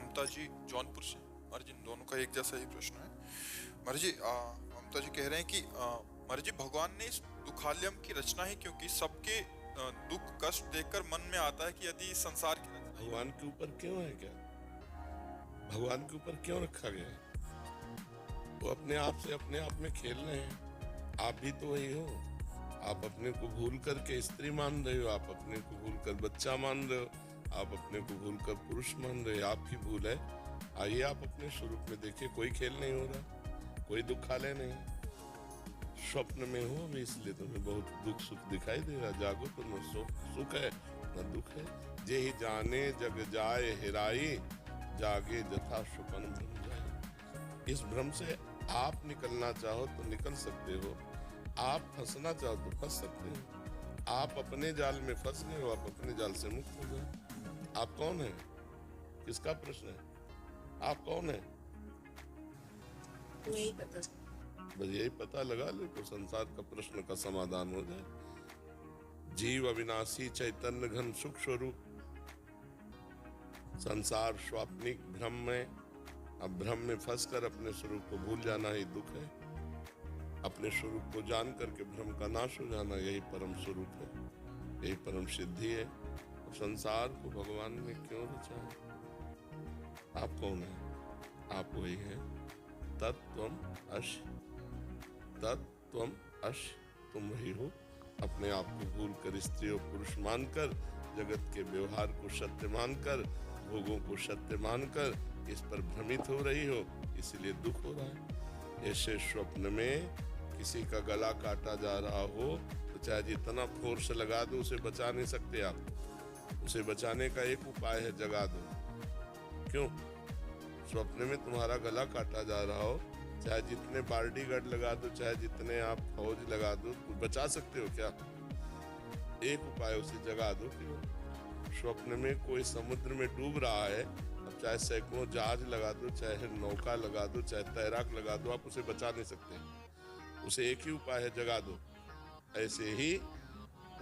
ममता जी जौनपुर से। महाराज जी दोनों का एक जैसा ही प्रश्न है। महाराज जी ममता जी कह रहे हैं कि महाराज जी भगवान ने इस दुखालयम की रचना ही क्यों की? सबके दुख कष्ट देखकर मन में आता है कि यदि इस संसार की रचना ही भगवान के ऊपर क्यों है क्या? भगवान के ऊपर क्यों रखा गया है? वो अपने आप से अपने आप में खेल रहे हैं। आप भी तो वही हो। आप अपने को भूल करके स्त्री मान रहे हो, आप अपने को भूल कर बच्चा मान रहे हो, आप अपने को भूल कर पुरुष मान रहे हो। आपकी भूल है। आइए आप अपने स्वरूप में देखिए, कोई खेल नहीं हो रहा, कोई दुखालय नहीं। स्वप्न में हो अभी, इसलिए तुम्हें बहुत दुख सुख दिखाई दे रहा। जागो तो न सुख है न दुख है। जे ही जाने जग जाए हेराई, जागे जथा सुपन भ्रम जाए। इस भ्रम से आप निकलना चाहो तो निकल सकते हो, आप फंसना चाहो तो फंस सकते हो। आप अपने जाल में फंस गए हो, आप अपने जाल से मुक्त हो गए। आप कौन है? किसका प्रश्न है? आप कौन है? नहीं पता। बस यही पता लगा ले तो संसार का प्रश्न का समाधान हो जाए। जीव अविनाशी चैतन्य घन सुख स्वरूप, संसार स्वाप्निक भ्रम में। अब भ्रम में फंसकर अपने स्वरूप को भूल जाना ही दुख है। अपने स्वरूप को जान करके भ्रम का नाश हो जाना, यही परम स्वरूप है, यही परम सिद्धि है। तो संसार को भगवान ने क्यों रचा है? आप कौन है? आप वही है तत्त्वम अस्य, तत्त्वम अस्य। तुम वही हो। अपने आप को भूल कर स्त्री और पुरुष मानकर, जगत के व्यवहार को सत्य मानकर, भोगों को सत्य मानकर इस पर भ्रमित हो रही हो, इसलिए दुख हो रहा है। ऐसे स्वप्न में किसी का गला काटा जा रहा हो तो चाहे जितना फोर्स लगा दो, उसे बचा नहीं सकते आप। उसे बचाने का एक उपाय है, जगा दो। क्यों? स्वप्न में तुम्हारा गला काटा जा रहा हो, चाहे जितने बॉडीगार्ड लगा दो, चाहे जितने आप फौज लगा दो, तो बचा सकते हो क्या? एक उपाय, उसे जगा दो। क्यों? स्वप्न में कोई समुद्र में डूब रहा है, अब चाहे सैकड़ों जहाज लगा दो, चाहे नौका लगा दो, चाहे तैराक लगा दो, आप उसे बचा नहीं सकते। उसे एक ही उपाय है, जगा दो। ऐसे ही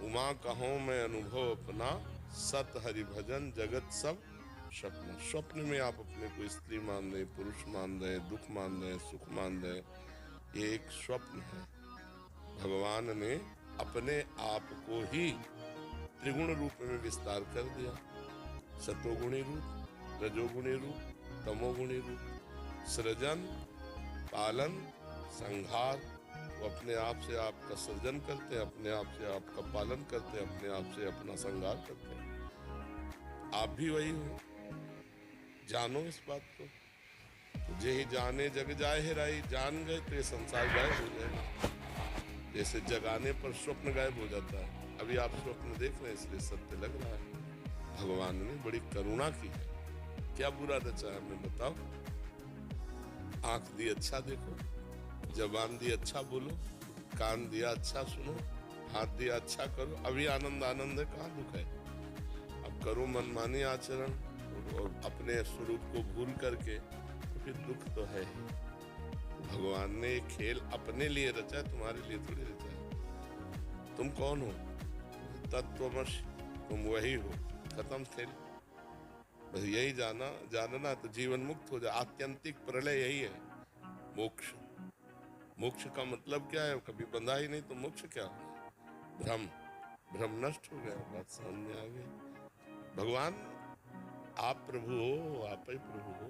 उमा कहो मैं अनुभव अपना, सत हरि भजन जगत सब स्वप्न। स्वप्न में आप अपने को स्त्री मान रहे, पुरुष मान रहे, दुख मान रहे, सुख मान रहे, ये एक स्वप्न है। भगवान ने अपने आप को ही त्रिगुण रूप में विस्तार कर दिया। सतोगुणी रूप, रजोगुणी रूप, तमोगुणी रूप। सृजन, पालन, संहार। वो अपने आप से आपका सृजन करते हैं, अपने आप से आपका पालन करते हैं, अपने आप से अपना संहार करते हैं। आप भी वही हो। जानो इस बात को। जे ही जाने जग जाए हेराई, जान गए तो ये संसार गायब हो जाएगा। जैसे जगाने पर स्वप्न गायब हो जाता है, अभी आप स्वप्न देख रहे हैं इसलिए सत्य लग रहा है। भगवान ने बड़ी करुणा की है। क्या बुरा रचा है हमें बताओ? आंख दी अच्छा देखो, जबान दी अच्छा बोलो, कान दिया अच्छा सुनो, हाथ दिया अच्छा करो। अभी आनंद आनंद है, कहाँ दुख है? अब करो मनमानी आचरण और अपने स्वरूप को भूल करके, तो फिर दुख तो है ही। भगवान ने ये खेल अपने लिए रचा है, तुम्हारे लिए थोड़ी रचा है। तुम कौन हो? तत्त्वमसि, तुम वही हो। खत्म खेल। बस यही जानना तो जीवन मुक्त हो जाए। आत्यंतिक प्रलय यही है, मोक्ष। मोक्ष का मतलब क्या है? कभी बंधा ही नहीं तो मोक्ष क्या? भ्रम, भ्रम नष्ट हो गया, बात सामने आ गई। भगवान आप प्रभु हो, आप ही प्रभु हो।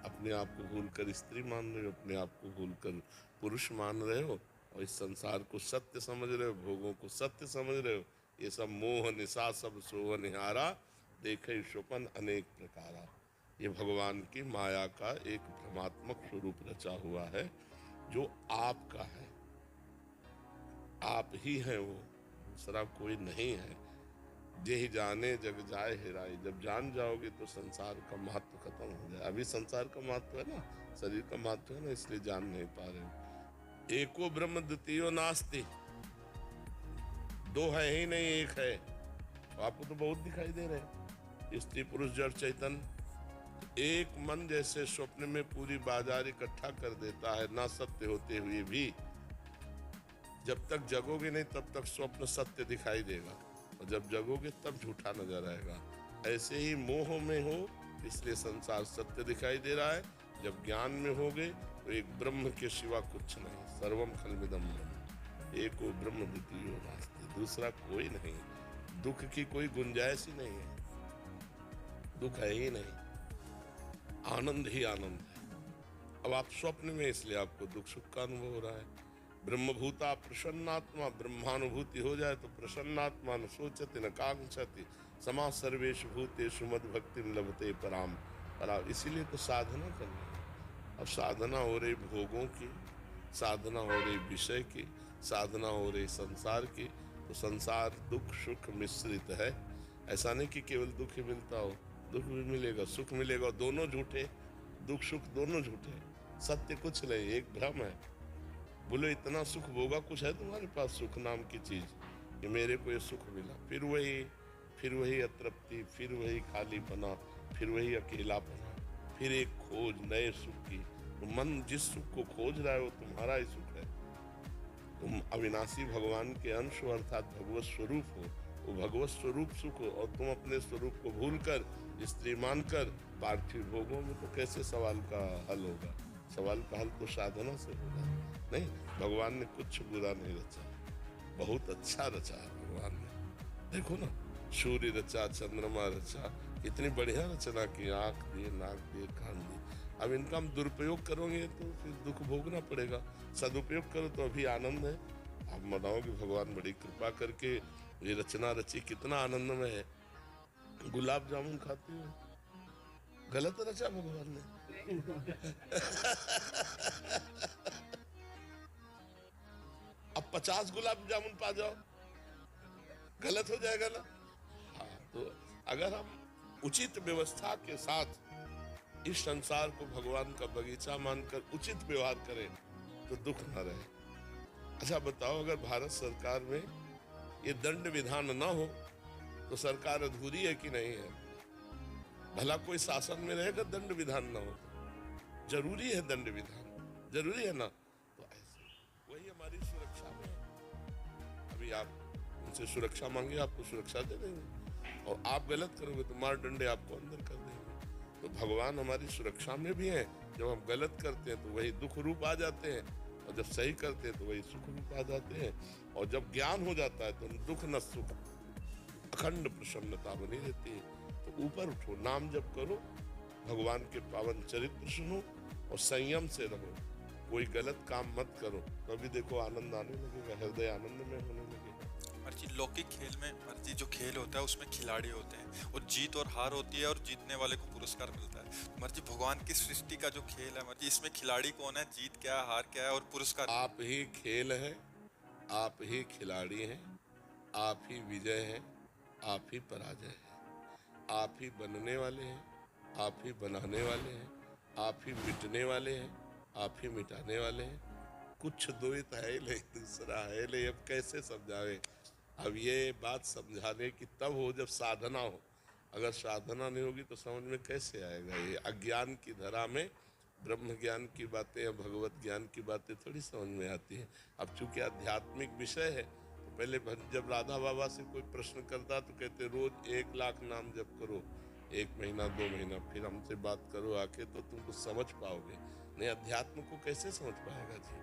अपने आप को भूलकर स्त्री मान रहे हो, अपने आप को भूलकर पुरुष मान रहे हो, और इस संसार को सत्य समझ रहे हो, भोगों को सत्य समझ रहे हो। ये सब मोह निशा सब सोह निहारा, देखे स्वपन अनेक प्रकारा। ये भगवान की माया का एक भ्रमात्मक स्वरूप रचा हुआ है, जो आपका है। आप ही हैं वो, दूसरा कोई नहीं है। जे ही जाने जग जाए हेराई। जब जान जाओगे तो संसार का महत्व खत्म हो जाए। अभी संसार का महत्व है ना, शरीर का महत्व है ना, इसलिए जान नहीं पा रहे हो। एको ब्रह्म द्वितीयो नास्ति, दो है ही नहीं, एक है। आपको तो बहुत दिखाई दे रहे, स्त्री पुरुष जड़ चैतन्य। एक मन जैसे स्वप्न में पूरी बाजार इकट्ठा कर देता है, ना सत्य होते हुए भी। जब तक जगोगे नहीं तब तक स्वप्न सत्य दिखाई देगा, और जब जगोगे तब झूठा नजर आएगा। ऐसे ही मोह में हो इसलिए संसार सत्य दिखाई दे रहा है। जब ज्ञान में हो गए तो एक ब्रह्म के सिवा कुछ नहीं, सर्वम खलमिदम ब्रह्म, एको ब्रह्म द्वितीयो नास्ति, दूसरा कोई नहीं। दुख की कोई गुंजाइश ही नहीं है, दुख है ही नहीं, आनंद ही आनंद है। अब आप स्वप्न में, इसलिए आपको दुख सुख का अनुभव हो रहा है। ब्रह्मभूता प्रसन्नात्मा, ब्रह्मानुभूति हो जाए तो प्रसन्नात्मा न सोचति न कांक्षति, समा सर्वेषु भूतेषु मद्भक्ति लभते पराम। इसीलिए तो साधना करनी है। अब साधना हो रही भोगों की, साधना हो रही विषय की, साधना हो रही संसार की, तो संसार दुख सुख मिश्रित है। ऐसा नहीं कि केवल दुख ही मिलता हो, दुख भी मिलेगा, सुख मिलेगा, दोनों झूठे, दुख सुख दोनों झूठे, सत्य कुछ नहीं, एक भ्रम है। बोलो इतना सुख भोगा, कुछ है तुम्हारे पास सुख नाम की चीज कि मेरे को ये सुख मिला, फिर वही अतृप्ति, फिर वही खालीपना, फिर वही अकेलापना, फिर एक खोज नए सुख की। तो मन जिस सुख को खोज रहा है वो तुम्हारा ही सुख है। तुम अविनाशी भगवान के अंश हो, अर्थात भगवत स्वरूप हो, वो भगवत स्वरूप सुख हो, और तुम अपने स्वरूप को भूलकर स्त्री मानकर पार्थिव भोगों में, तो कैसे सवाल का हल होगा? सवाल का हल तो साधना से होगा। नहीं, भगवान ने कुछ बुरा नहीं रचा, बहुत अच्छा रचा है भगवान ने। देखो ना, सूर्य रचा, चंद्रमा रचा, इतनी बढ़िया रचना की, आंख दिए, नाक दिए, कान दिए। अब इनका हम दुरुपयोग करोगे तो फिर दुख भोगना पड़ेगा, सदुपयोग करो तो अभी आनंद है। आप मनाओ कि भगवान बड़ी कृपा करके ये रचना रची, कितना आनंदमय है। गुलाब जामुन खाती हो, गलत रचा भगवान ने। अब 50 गुलाब जामुन पा जाओ, गलत हो जाएगा ना। हाँ, तो अगर हम उचित व्यवस्था के साथ इस संसार को भगवान का बगीचा मानकर उचित व्यवहार करें तो दुख न रहे। अच्छा बताओ, अगर भारत सरकार में ये दंड विधान न हो तो सरकार अधूरी है कि नहीं है? भला कोई शासन में रहेगा दंड विधान न हो? जरूरी है दंड विधान, जरूरी है ना। तो ऐसे वही हमारी सुरक्षा में है। अभी आप उनसे सुरक्षा मांगे, आपको सुरक्षा दे देंगे, और आप गलत करोगे तो मार डंडे आपको अंदर कर देंगे। तो भगवान हमारी सुरक्षा में भी है। जब हम गलत करते हैं तो वही दुख रूप आ जाते हैं, और जब सही करते हैं तो वही सुख रूप आ जाते हैं। और जब ज्ञान हो जाता है तो दुख न सुख, अखंड प्रसन्नता बनी रहती है। तो ऊपर उठो, नाम जप करो, भगवान के पावन चरित्र सुनो और संयम से रहो, कोई गलत काम मत करो, तो अभी देखो आनंद आने लगेगा, हृदय आनंद में होने लगेगा। मर्जी लौकिक खेल में, मर्जी जो खेल होता है उसमें खिलाड़ी होते हैं, और जीत और हार होती है, और जीतने वाले को पुरस्कार मिलता है। मर्जी भगवान की सृष्टि का जो खेल है, मर्जी इसमें खिलाड़ी कौन है, जीत क्या है, हार क्या है, और पुरस्कार। आप ही खेल है, आप ही खिलाड़ी हैं, आप ही विजय हैं, आप ही पराजय है, आप ही बनने वाले हैं, आप ही बनाने वाले हैं, आप ही मिटने वाले हैं, आप ही मिटाने वाले हैं। कुछ द्वैत है नहीं, दूसरा है नहीं। अब कैसे समझावे? अब ये बात समझाने की तब हो जब साधना हो। अगर साधना नहीं होगी तो समझ में कैसे आएगा? ये अज्ञान की धरा में ब्रह्म ज्ञान की बातें या भगवत ज्ञान की बातें थोड़ी समझ में आती हैं। अब चूंकि आध्यात्मिक विषय है, तो पहले जब राधा बाबा से कोई प्रश्न करता तो कहते रोज 1 लाख नाम जप करो, 1 महीना 2 महीना, फिर हमसे बात करो आके, तो तुम कुछ समझ पाओगे। नहीं, अध्यात्म को कैसे समझ पाएगा जी?